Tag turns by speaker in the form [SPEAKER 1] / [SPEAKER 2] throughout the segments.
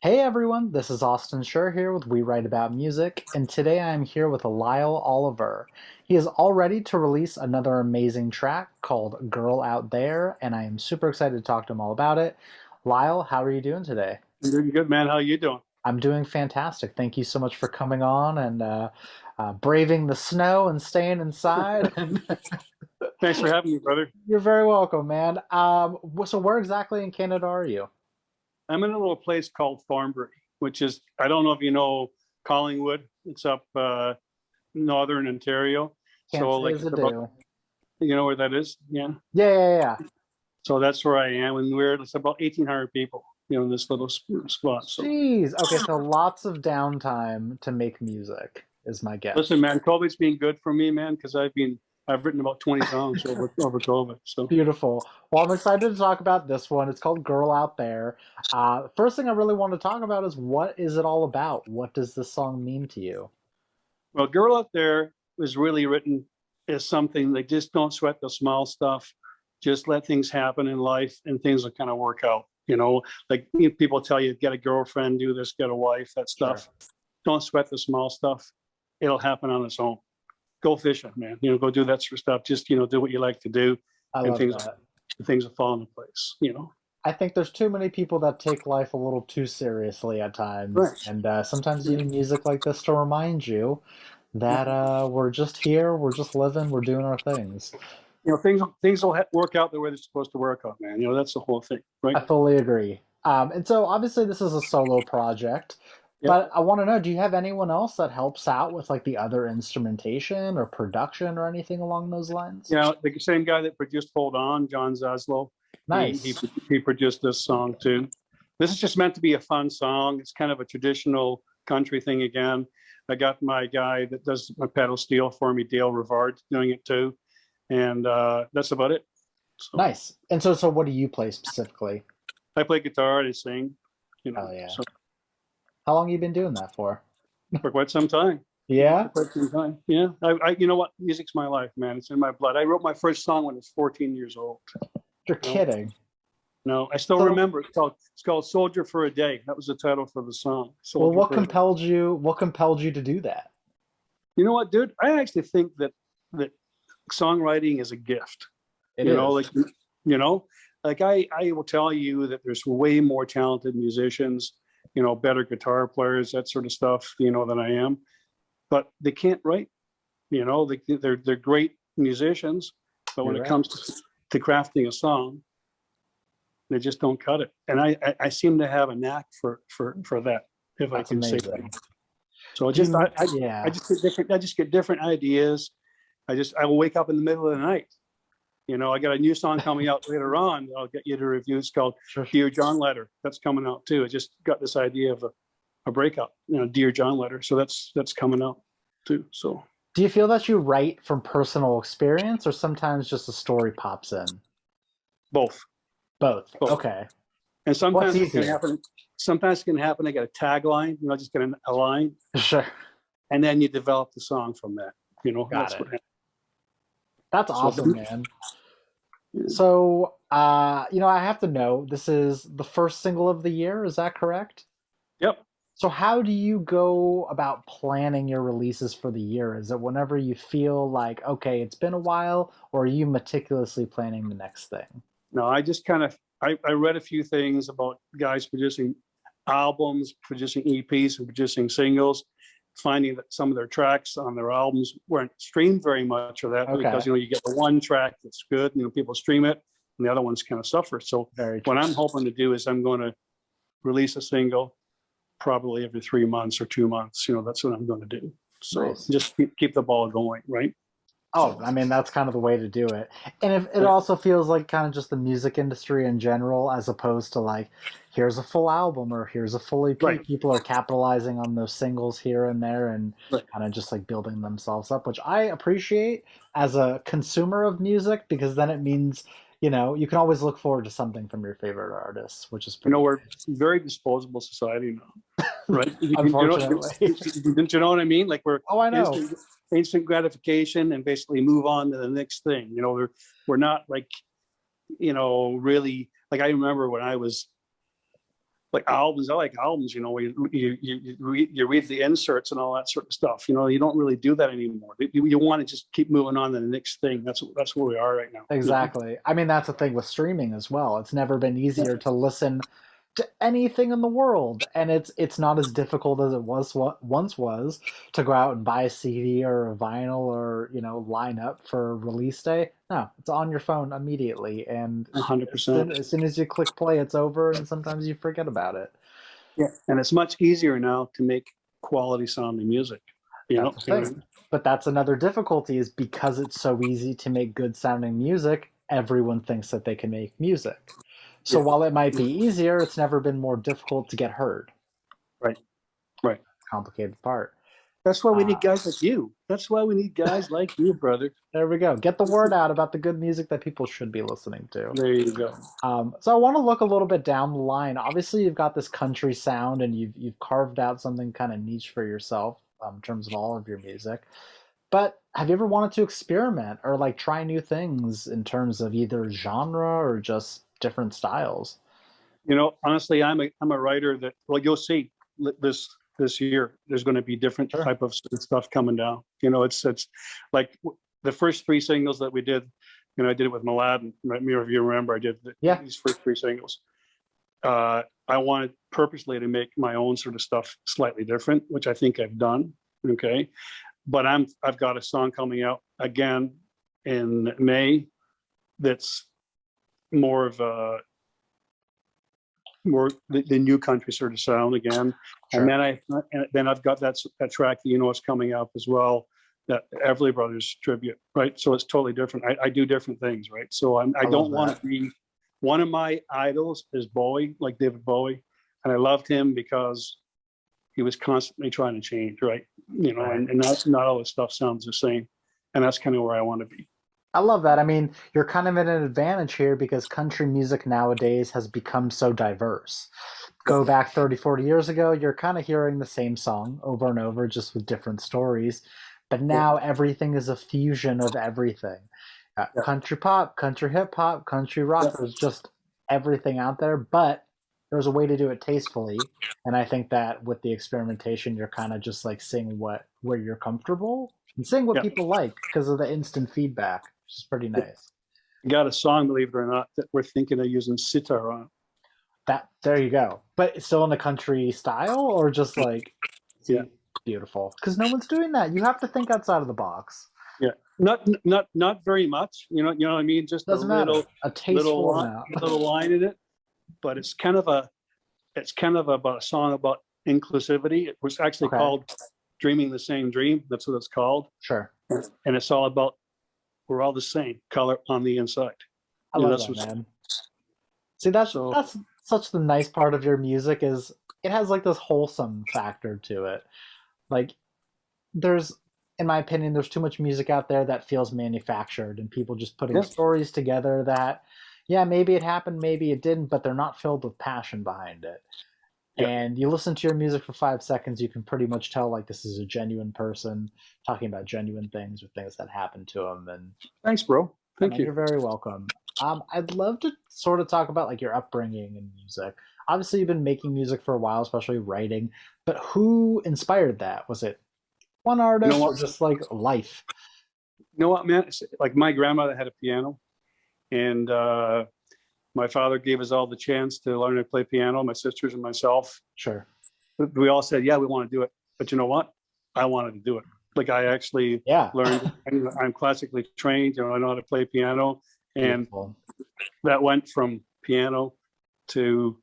[SPEAKER 1] Hey everyone, this is Austin Schur here with We Write About Music, and today I am here with Lyle Oliver. He is all ready to release another amazing track called Girl Out There, and I am super excited to talk to him all about it. Lyle, how are you doing today?
[SPEAKER 2] I'm doing good, man. How you doing?
[SPEAKER 1] I'm doing fantastic. Thank you so much for coming on and braving the snow and staying inside. And
[SPEAKER 2] Thanks for having me, brother.
[SPEAKER 1] you're very welcome, man. So where exactly in Canada are you?
[SPEAKER 2] I'm in a little place called Thornbury, which is, I don't know if you know Collingwood. It's up northern Ontario.
[SPEAKER 1] Can't
[SPEAKER 2] So
[SPEAKER 1] say
[SPEAKER 2] like
[SPEAKER 1] as I
[SPEAKER 2] it's about,
[SPEAKER 1] do.
[SPEAKER 2] you know where that is? Yeah.
[SPEAKER 1] Yeah, yeah, yeah.
[SPEAKER 2] So that's where I am. And it's about 1,800 people, in this little spot. So
[SPEAKER 1] Jeez. Okay, so lots of downtime to make music is my
[SPEAKER 2] listen,
[SPEAKER 1] guess.
[SPEAKER 2] man, COVID's been good for me, man, because I've written about 20 songs over COVID. So
[SPEAKER 1] Beautiful. Well, I'm excited to talk about this one. It's called Girl Out There. First thing I really want to talk about is what is it all about? What does this song mean to you?
[SPEAKER 2] well, Girl Out There was really written as something like just don't sweat the small stuff. Just let things happen in life and things will kind of work out. Like people tell you, get a girlfriend, do this, get a wife, that
[SPEAKER 1] Sure.
[SPEAKER 2] stuff. Don't sweat the small stuff. It'll happen on its own. Go fishing, man. Go do that sort of stuff. Just, do what you like to do
[SPEAKER 1] I
[SPEAKER 2] and
[SPEAKER 1] love
[SPEAKER 2] things,
[SPEAKER 1] that.
[SPEAKER 2] things will fall into place.
[SPEAKER 1] I think there's too many people that take life a little too seriously at times,
[SPEAKER 2] Right.
[SPEAKER 1] and sometimes you
[SPEAKER 2] Yeah.
[SPEAKER 1] need music like this to remind you
[SPEAKER 2] Yeah.
[SPEAKER 1] that we're just here, we're just living, we're doing our things.
[SPEAKER 2] Things will work out the way they're supposed to work out, man. That's the whole thing, right?
[SPEAKER 1] I fully agree. And so obviously this is a solo project,
[SPEAKER 2] Yeah.
[SPEAKER 1] but I want to know, do you have anyone else that helps out with like the other instrumentation or production or anything along those lines?
[SPEAKER 2] Yeah, the same guy that produced "Hold On," John Zaslow, he he
[SPEAKER 1] Nice.
[SPEAKER 2] he produced this song too. This is just meant to be a fun song. It's kind of a traditional country thing again. I got my guy that does my pedal steel for me, Dale Rivard, doing it too, and that's about it. So
[SPEAKER 1] Nice. And so what do you play specifically?
[SPEAKER 2] I play guitar and I sing,
[SPEAKER 1] Oh yeah.
[SPEAKER 2] so
[SPEAKER 1] How long you been doing that for?
[SPEAKER 2] for quite some time. For
[SPEAKER 1] Yeah?
[SPEAKER 2] quite some time. Yeah, you know what? Music's my life, man. It's in my blood. I wrote my first song when I was 14 years old.
[SPEAKER 1] You're
[SPEAKER 2] You know,
[SPEAKER 1] kidding.
[SPEAKER 2] No, I still
[SPEAKER 1] So,
[SPEAKER 2] remember. It's called "Soldier for a Day." That was the title for the song,
[SPEAKER 1] well,
[SPEAKER 2] "Soldier for a Day."
[SPEAKER 1] what compelled you to do that?
[SPEAKER 2] You know what, dude? I actually think that songwriting is a gift.
[SPEAKER 1] It
[SPEAKER 2] You know,
[SPEAKER 1] is.
[SPEAKER 2] like you know, I will tell you that there's way more talented musicians, better guitar players, that sort of stuff, than I am, but they can't write. They're great musicians, but when
[SPEAKER 1] You're
[SPEAKER 2] it
[SPEAKER 1] right.
[SPEAKER 2] comes to crafting a song, they just don't cut it. And I seem to have a knack for that, if I
[SPEAKER 1] That's
[SPEAKER 2] can say that.
[SPEAKER 1] amazing.
[SPEAKER 2] So
[SPEAKER 1] Do
[SPEAKER 2] just
[SPEAKER 1] you, yeah.
[SPEAKER 2] I just get different ideas. I will wake up in the middle of the night. I got a new song coming out later on. I'll get you to review. It's called
[SPEAKER 1] Sure.
[SPEAKER 2] "Dear John Letter." That's coming out too. I just got this idea of a breakup. "Dear John Letter." So that's coming out too. So
[SPEAKER 1] Do you feel that you write from personal experience or sometimes just a story pops in?
[SPEAKER 2] both,
[SPEAKER 1] Both.
[SPEAKER 2] both.
[SPEAKER 1] Okay.
[SPEAKER 2] And
[SPEAKER 1] What's
[SPEAKER 2] sometimes it can
[SPEAKER 1] easier?
[SPEAKER 2] happen. Sometimes it can happen. I got a tagline. Just get a line,
[SPEAKER 1] Sure.
[SPEAKER 2] and then you develop the song from that.
[SPEAKER 1] Got
[SPEAKER 2] That's
[SPEAKER 1] it.
[SPEAKER 2] what happens.
[SPEAKER 1] That's
[SPEAKER 2] So
[SPEAKER 1] awesome, man. So, I have to know this is the first single of the year, is that correct?
[SPEAKER 2] yep.
[SPEAKER 1] So how do you go about planning your releases for the year? Is it whenever you feel like, okay, it's been a while, or are you meticulously planning the next thing?
[SPEAKER 2] No, I just kind of I read a few things about guys producing albums, producing EPs, and producing singles, finding that some of their tracks on their albums weren't streamed very much, or that because
[SPEAKER 1] Okay,
[SPEAKER 2] you get the one track that's good, people stream it, and the other ones kind of suffer. So
[SPEAKER 1] very
[SPEAKER 2] what
[SPEAKER 1] true.
[SPEAKER 2] I'm hoping to do is I'm going to release a single probably every 3 months or 2 months. That's what I'm going to do. So
[SPEAKER 1] Nice.
[SPEAKER 2] just keep the ball going, right?
[SPEAKER 1] Oh,
[SPEAKER 2] So
[SPEAKER 1] I mean, that's kind of the way to do it. And if it also feels like kind of just the music industry in general, as opposed to like, here's a full album or here's a full EP.
[SPEAKER 2] right,
[SPEAKER 1] People are capitalizing on those singles here and there and
[SPEAKER 2] right.
[SPEAKER 1] kind of just like building themselves up, which I appreciate as a consumer of music because then it means, you can always look forward to something from your favorite artists, which is pretty
[SPEAKER 2] We're
[SPEAKER 1] great.
[SPEAKER 2] a very disposable society now, right?
[SPEAKER 1] Unfortunately.
[SPEAKER 2] Don't you know what I mean? Like we're
[SPEAKER 1] Oh, I know.
[SPEAKER 2] instant gratification and basically move on to the next thing. We're not like, really, like I remember when I was like albums. I like albums, where you read the inserts and all that sort of stuff. You don't really do that anymore. You want to just keep moving on to the next thing. That's where we are right now.
[SPEAKER 1] Exactly. I mean, that's the thing with streaming as well. It's never been
[SPEAKER 2] Yeah,
[SPEAKER 1] easier to listen to anything in the world, and it's not as difficult as it was what once was to go out and buy a CD or a vinyl or line up for release day. No, it's on your phone immediately, and
[SPEAKER 2] 100%.
[SPEAKER 1] as soon as you click play, it's over, and sometimes you forget about it.
[SPEAKER 2] Yeah, and it's much easier now to make quality sounding music. You
[SPEAKER 1] That's
[SPEAKER 2] know,
[SPEAKER 1] the
[SPEAKER 2] you
[SPEAKER 1] thing.
[SPEAKER 2] know,
[SPEAKER 1] But that's another difficulty is because it's so easy to make good sounding music, everyone thinks that they can make music. So
[SPEAKER 2] yeah,
[SPEAKER 1] while it might be easier, it's never been more difficult to get heard.
[SPEAKER 2] right, right.
[SPEAKER 1] Complicated part.
[SPEAKER 2] That's why we
[SPEAKER 1] Uh,
[SPEAKER 2] need guys like you. That's why we need guys like you, brother.
[SPEAKER 1] there we go. Get the word out about the good music that people should be listening to.
[SPEAKER 2] There you go.
[SPEAKER 1] So I want to look a little bit down the line. Obviously, you've got this country sound, and you've carved out something kind of niche for yourself in terms of all of your music. But have you ever wanted to experiment or like try new things in terms of either genre or just different styles?
[SPEAKER 2] Honestly, I'm a writer that, well, you'll see this year there's going to be different
[SPEAKER 1] Sure.
[SPEAKER 2] type of stuff coming down. It's like the first three singles that we did. I did it with Mladen. Right? If you remember, I did
[SPEAKER 1] Yeah,
[SPEAKER 2] these first three singles. I wanted purposely to make my own sort of stuff slightly different, which I think I've done. Okay, but I've got a song coming out again in May that's more of a more the new country sort of sound again. And
[SPEAKER 1] sure.
[SPEAKER 2] then I've got that track that is coming out as well, that Everly Brothers tribute, right? So it's totally different. I do different things, right? So I
[SPEAKER 1] I love
[SPEAKER 2] don't want
[SPEAKER 1] that.
[SPEAKER 2] to be, one of my idols is Bowie, like David Bowie, and I loved him because he was constantly trying to change, right?
[SPEAKER 1] Right.
[SPEAKER 2] And not all this stuff sounds the same, and that's kind of where I want to be.
[SPEAKER 1] I love that. I mean, you're kind of at an advantage here because country music nowadays has become so diverse.
[SPEAKER 2] Yeah,
[SPEAKER 1] Go back 30, 40 years ago, you're kind of hearing the same song over and over, just with different stories. But
[SPEAKER 2] yeah,
[SPEAKER 1] now everything is a fusion of everything.
[SPEAKER 2] yeah,
[SPEAKER 1] Country pop, country hip hop, country rock,
[SPEAKER 2] yeah,
[SPEAKER 1] there's just everything out there, but there's a way to do it tastefully. And I think that with the experimentation, you're kind of just like seeing where you're comfortable and seeing what
[SPEAKER 2] yeah.
[SPEAKER 1] people like because of the instant feedback, which is pretty nice.
[SPEAKER 2] Got a song, believe it or not, that we're thinking of using sitar on.
[SPEAKER 1] That there you go. But still in the country style or just like
[SPEAKER 2] Yeah,
[SPEAKER 1] see beautiful. Because no one's doing that. You have to think outside of the box.
[SPEAKER 2] yeah. Not very much. You know what I mean? Just a
[SPEAKER 1] Doesn't matter. A
[SPEAKER 2] little
[SPEAKER 1] tasteful
[SPEAKER 2] line,
[SPEAKER 1] amount.
[SPEAKER 2] little line in it. But it's kind of about a song about inclusivity. It was actually
[SPEAKER 1] Okay.
[SPEAKER 2] called "Dreaming the Same Dream." That's what it's called,
[SPEAKER 1] Sure.
[SPEAKER 2] and it's all about we're all the same color on the inside.
[SPEAKER 1] I love
[SPEAKER 2] That's
[SPEAKER 1] that,
[SPEAKER 2] what's
[SPEAKER 1] man. See, that's
[SPEAKER 2] so.
[SPEAKER 1] that's such the nice part of your music is it has like this wholesome factor to it. Like there's in my opinion, there's too much music out there that feels manufactured and people just putting
[SPEAKER 2] Yeah,
[SPEAKER 1] stories together that, yeah, maybe it happened, maybe it didn't, but they're not filled with passion behind it.
[SPEAKER 2] yeah.
[SPEAKER 1] And you listen to your music for 5 seconds, you can pretty much tell like this is a genuine person talking about genuine things or things that happened to them. And
[SPEAKER 2] Thanks, bro. Thank
[SPEAKER 1] man,
[SPEAKER 2] you.
[SPEAKER 1] you're very welcome. I'd love to sort of talk about like your upbringing in music. Obviously, you've been making music for a while, especially writing. But who inspired that? Was it one
[SPEAKER 2] You know
[SPEAKER 1] artist or
[SPEAKER 2] what?
[SPEAKER 1] just like life?
[SPEAKER 2] You know what, man? It's like my grandmother had a piano, and my father gave us all the chance to learn to play piano. My sisters and myself.
[SPEAKER 1] Sure.
[SPEAKER 2] We all said, "Yeah, we want to do it." But you know what? I wanted to do it. Like I actually
[SPEAKER 1] Yeah.
[SPEAKER 2] learned. I'm classically trained. I know how to play piano, and
[SPEAKER 1] Beautiful.
[SPEAKER 2] that went from piano to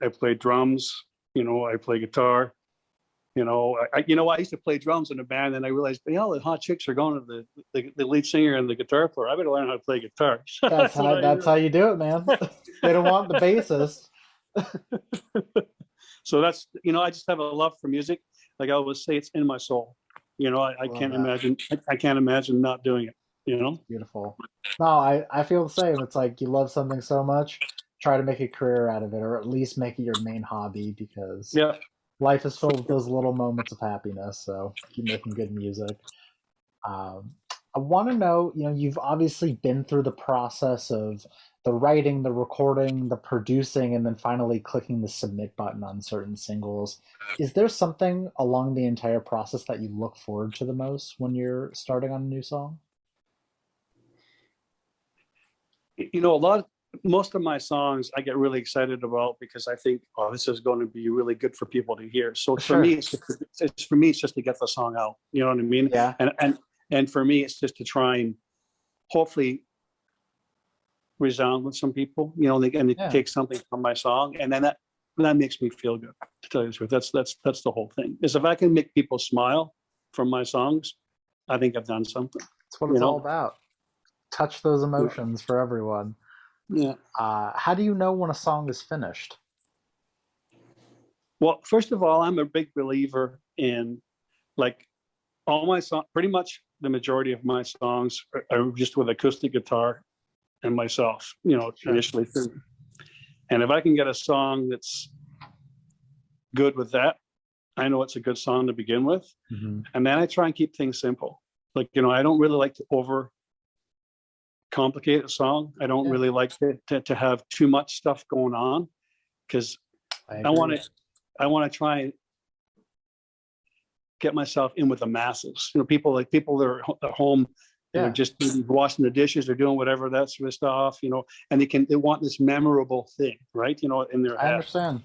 [SPEAKER 2] I play drums. I play guitar. I used to play drums in a band, and I realized, the hot chicks are going to the lead singer and the guitar player. I better learn how to play guitar.
[SPEAKER 1] That's
[SPEAKER 2] That's what
[SPEAKER 1] how
[SPEAKER 2] I
[SPEAKER 1] that's
[SPEAKER 2] did.
[SPEAKER 1] how you do it, man. They don't want the bassist.
[SPEAKER 2] So I just have a love for music. Like I always say, it's in my soul. I
[SPEAKER 1] I love
[SPEAKER 2] can't
[SPEAKER 1] that.
[SPEAKER 2] imagine. I can't imagine not doing it.
[SPEAKER 1] Beautiful. No, I feel the same. It's like you love something so much, try to make a career out of it, or at least make it your main hobby because
[SPEAKER 2] Yeah.
[SPEAKER 1] life is filled with those little moments of happiness. So keep making good music. Um, I want to know, you've obviously been through the process of the writing, the recording, the producing, and then finally clicking the submit button on certain singles. Is there something along the entire process that you look forward to the most when you're starting on a new song?
[SPEAKER 2] A lot of most of my songs I get really excited about because I think, oh, this is going to be really good for people to hear. So for me,
[SPEAKER 1] Sure.
[SPEAKER 2] it's just to get the song out. You know what I mean?
[SPEAKER 1] Yeah.
[SPEAKER 2] And for me, it's just to try and hopefully resound with some people. And they
[SPEAKER 1] Yeah.
[SPEAKER 2] take something from my song, and then that makes me feel good. To tell you the truth, that's the whole thing. Is if I can make people smile from my songs, I think I've done something.
[SPEAKER 1] That's what
[SPEAKER 2] You
[SPEAKER 1] it's all
[SPEAKER 2] know?
[SPEAKER 1] about. Touch those
[SPEAKER 2] Yeah.
[SPEAKER 1] emotions for everyone.
[SPEAKER 2] Yeah.
[SPEAKER 1] How do you know when a song is finished?
[SPEAKER 2] Well, first of all, I'm a big believer in, like, all my songs. Pretty much the majority of my songs are just with acoustic guitar and myself.
[SPEAKER 1] Sure.
[SPEAKER 2] Initially, and if I can get a song that's good with that, I know it's a good song to begin with.
[SPEAKER 1] Hmm.
[SPEAKER 2] And then I try and keep things simple. Like, I don't really like to over complicate a song. I don't
[SPEAKER 1] Yeah,
[SPEAKER 2] really like to have too much stuff going on, because
[SPEAKER 1] I
[SPEAKER 2] I want
[SPEAKER 1] agree.
[SPEAKER 2] to I want to try and get myself in with the masses. People that are at home, that are
[SPEAKER 1] Yeah,
[SPEAKER 2] just washing the dishes or doing whatever, that sort of stuff. And they want this memorable thing, right? In their
[SPEAKER 1] I
[SPEAKER 2] head.
[SPEAKER 1] understand.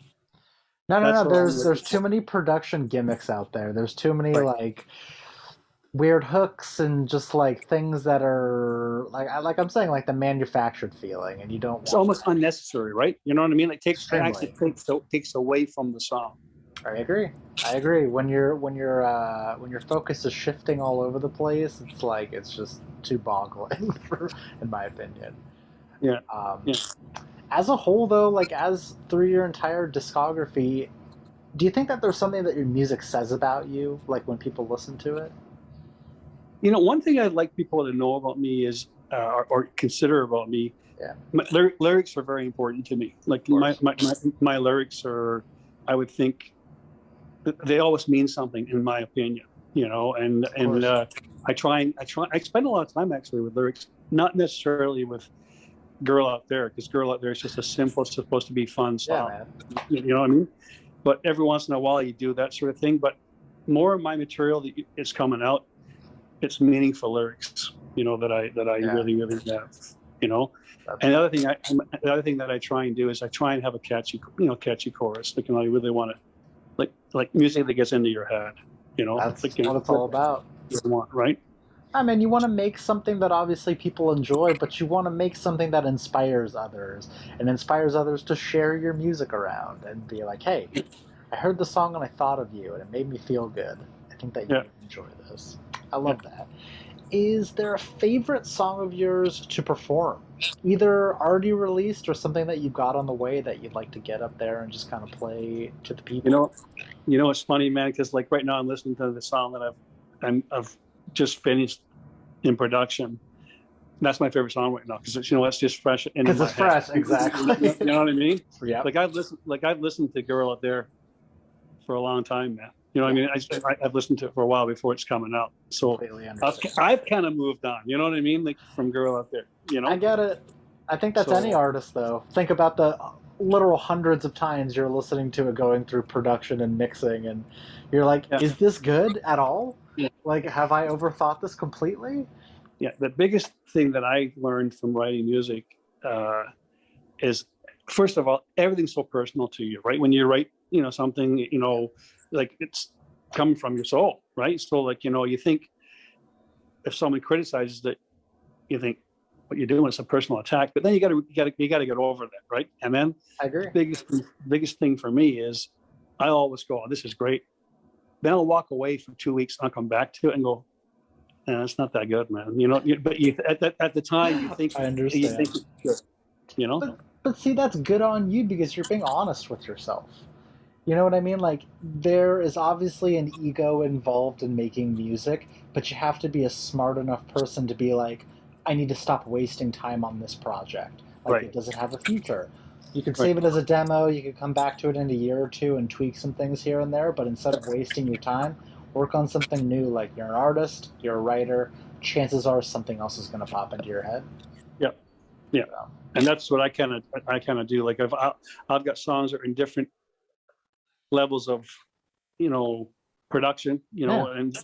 [SPEAKER 1] No, no,
[SPEAKER 2] That's
[SPEAKER 1] no.
[SPEAKER 2] what I'm
[SPEAKER 1] There's
[SPEAKER 2] looking
[SPEAKER 1] too
[SPEAKER 2] for.
[SPEAKER 1] many production gimmicks out there. There's too many
[SPEAKER 2] Right.
[SPEAKER 1] like weird hooks and just like things that are like I'm saying like the manufactured feeling, and you don't
[SPEAKER 2] It's
[SPEAKER 1] want
[SPEAKER 2] almost
[SPEAKER 1] that.
[SPEAKER 2] unnecessary, right? You know what I mean? It actually
[SPEAKER 1] Extremely.
[SPEAKER 2] takes away from the song.
[SPEAKER 1] I agree. I agree. When your focus is shifting all over the place, it's like it's just too boggling, in my opinion.
[SPEAKER 2] Yeah.
[SPEAKER 1] Um,
[SPEAKER 2] Yeah.
[SPEAKER 1] as a whole, though, like as through your entire discography, do you think that there's something that your music says about you, like when people listen to it?
[SPEAKER 2] One thing I'd like people to know about me is, or consider about me,
[SPEAKER 1] Yeah, of
[SPEAKER 2] my lyrics are very important to me. Like,
[SPEAKER 1] course.
[SPEAKER 2] my lyrics are, I would think, they always mean something, in my opinion. And
[SPEAKER 1] Of course.
[SPEAKER 2] I spend a lot of time actually with lyrics, not necessarily with "Girl Out There," because "Girl Out There" is just a simple, supposed to be fun
[SPEAKER 1] Yeah,
[SPEAKER 2] song.
[SPEAKER 1] man.
[SPEAKER 2] You know what I mean? But every once in a while, you do that sort of thing. But more of my material that is coming out, it's meaningful lyrics. That I
[SPEAKER 1] Yeah,
[SPEAKER 2] really, really have. You know,
[SPEAKER 1] that's
[SPEAKER 2] and
[SPEAKER 1] fair.
[SPEAKER 2] the other thing that I try and do is I try and have a catchy chorus. Like, I really want to, like music that gets into your head.
[SPEAKER 1] That's
[SPEAKER 2] Like,
[SPEAKER 1] what it's all about.
[SPEAKER 2] you want, right?
[SPEAKER 1] I mean, you want to make something that obviously people enjoy, but you want to make something that inspires others and inspires others to share your music around and be like, hey, I heard the song and I thought of you and it made me feel good. I think that you
[SPEAKER 2] Yeah,
[SPEAKER 1] would enjoy this. I
[SPEAKER 2] yeah.
[SPEAKER 1] love that. Is there a favorite song of yours to perform? Either already released or something that you got on the way that you'd like to get up there and just kind of play to the
[SPEAKER 2] You
[SPEAKER 1] people?
[SPEAKER 2] know, it's funny, man, because like right now I'm listening to the song that I've just finished in production. That's my favorite song right now, because it's just fresh into
[SPEAKER 1] Because
[SPEAKER 2] my
[SPEAKER 1] it's
[SPEAKER 2] head.
[SPEAKER 1] fresh, exactly.
[SPEAKER 2] You know what I mean?
[SPEAKER 1] Yep.
[SPEAKER 2] I've listened to "Girl Out There" for a long time, man. You know what I
[SPEAKER 1] Yeah,
[SPEAKER 2] mean? I've listened to it for a while before it's coming out. So
[SPEAKER 1] completely
[SPEAKER 2] I've,
[SPEAKER 1] understand.
[SPEAKER 2] I've kind of moved on. You know what I mean? Like, from "Girl Out There."
[SPEAKER 1] I get it. I think that's any
[SPEAKER 2] So
[SPEAKER 1] artist, though. Think about the literal hundreds of times you're listening to it going through production and mixing, and you're like,
[SPEAKER 2] yeah,
[SPEAKER 1] is this good at all?
[SPEAKER 2] yeah,
[SPEAKER 1] Like, have I overthought this completely?
[SPEAKER 2] yeah. The biggest thing that I learned from writing music, uh, is, first of all, everything's so personal to you, right? When you write, something, like, it's coming from your soul, right? So, like, you think, if someone criticizes it, you think what you're doing is a personal attack, but then you got to get over that, right? And then
[SPEAKER 1] I
[SPEAKER 2] the
[SPEAKER 1] agree.
[SPEAKER 2] biggest thing for me is, I always go, oh, this is great. Then I'll walk away for 2 weeks, and I'll come back to it and go, it's not that good, man. But at the time,
[SPEAKER 1] I
[SPEAKER 2] you think
[SPEAKER 1] understand.
[SPEAKER 2] it's good, you know?
[SPEAKER 1] But see, that's good on you because you're being honest with yourself. You know what I mean? Like, there is obviously an ego involved in making music, but you have to be a smart enough person to be like, I need to stop wasting time on this project. Like,
[SPEAKER 2] Right,
[SPEAKER 1] it doesn't have a future. You could
[SPEAKER 2] right.
[SPEAKER 1] save it as a demo, you could come back to it in a year or two and tweak some things here and there, but instead of wasting your time, work on something new. Like, you're an artist, you're a writer, chances are something else is going to pop into your head.
[SPEAKER 2] Yeah. Yeah, and that's what I kind of do. Like I've got songs that are in different levels of, you know, production,
[SPEAKER 1] Yeah,
[SPEAKER 2] and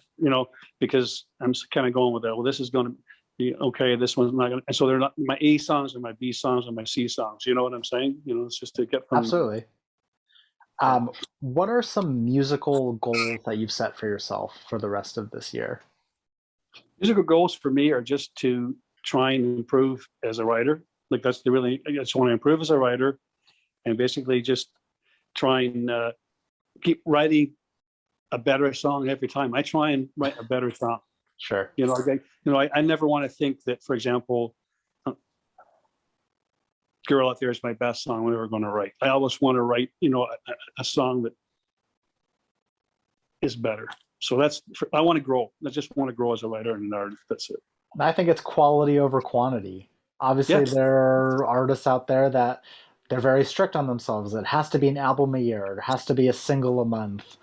[SPEAKER 2] because I'm kind of going with that. Well, this is going to be okay. This one's not going to. And so they're not my A songs or my B songs or my C songs. You know what I'm saying? It's just to get from.
[SPEAKER 1] absolutely.
[SPEAKER 2] So
[SPEAKER 1] What are some musical goals that you've set for yourself for the rest of this year?
[SPEAKER 2] musical goals for me are just to try and improve as a writer. Like that's the really. I just want to improve as a writer, and basically just try and keep writing a better song every time. I try and write a better song.
[SPEAKER 1] Sure.
[SPEAKER 2] I never want to think that, for example, "Girl Out There" is my best song I'm ever going to write. I always want to write, a song that is better. So I want to grow. I just want to grow as a writer and an artist. That's it.
[SPEAKER 1] I think it's quality over quantity. Obviously,
[SPEAKER 2] Yes.
[SPEAKER 1] there are artists out there that they're very strict on themselves. It has to be an album a year, it has to be a single a month.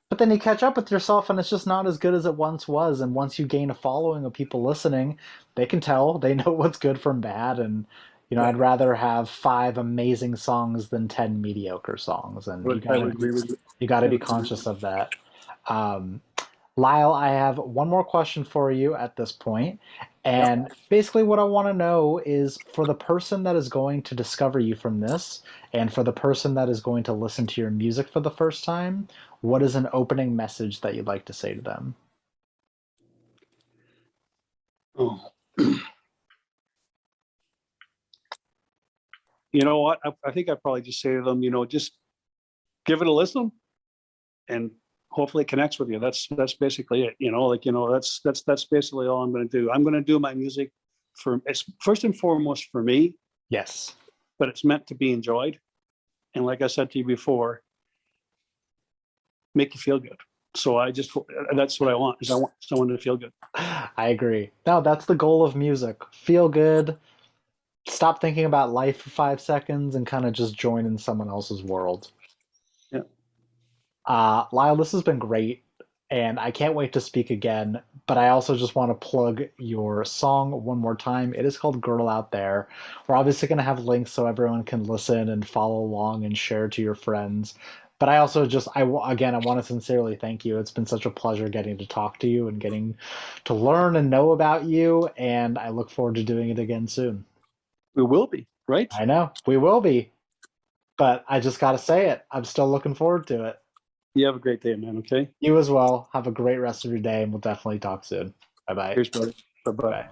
[SPEAKER 1] But then you catch up with yourself and it's just not as good as it once was. And once you gain a following of people listening, they can tell, they know what's good from bad. And,
[SPEAKER 2] Yeah.
[SPEAKER 1] I'd rather have five amazing songs than 10 mediocre songs. And
[SPEAKER 2] I would agree with you.
[SPEAKER 1] you gotta
[SPEAKER 2] I
[SPEAKER 1] be
[SPEAKER 2] would agree with
[SPEAKER 1] conscious of that. Um, Lyle, I have one more question for you at this point.
[SPEAKER 2] you. Yep.
[SPEAKER 1] And basically, what I want to know is for the person that is going to discover you from this, and for the person that is going to listen to your music for the first time, what is an opening message that you'd like to say to them?
[SPEAKER 2] Oh. You know what? I think I'd probably just say to them, just give it a listen, and hopefully it connects with you. That's basically it. That's basically all I'm going to do. I'm going to do my music it's first and foremost for me,
[SPEAKER 1] Yes,
[SPEAKER 2] but it's meant to be enjoyed. And like I said to you before, make you feel good. So that's what I want, is I want someone to feel good.
[SPEAKER 1] I agree. No, that's the goal of music. Feel good, stop thinking about life for 5 seconds, and kind of just join in someone else's world.
[SPEAKER 2] Yeah.
[SPEAKER 1] Lyle, this has been great, and I can't wait to speak again. But I also just want to plug your song one more time. It is called Girl Out There. We're obviously going to have links so everyone can listen and follow along and share to your friends. But I also just, again, I want to sincerely thank you. It's been such a pleasure getting to talk to you and getting to learn and know about you. And I look forward to doing it again soon.
[SPEAKER 2] We will be, right?
[SPEAKER 1] I know we will be, but I just got to say it. I'm still looking forward to it.
[SPEAKER 2] You have a great day, man. Okay.
[SPEAKER 1] You as well. Have a great rest of your day, and we'll definitely talk soon. Bye bye.
[SPEAKER 2] Cheers, buddy. Bye bye.
[SPEAKER 1] Bye.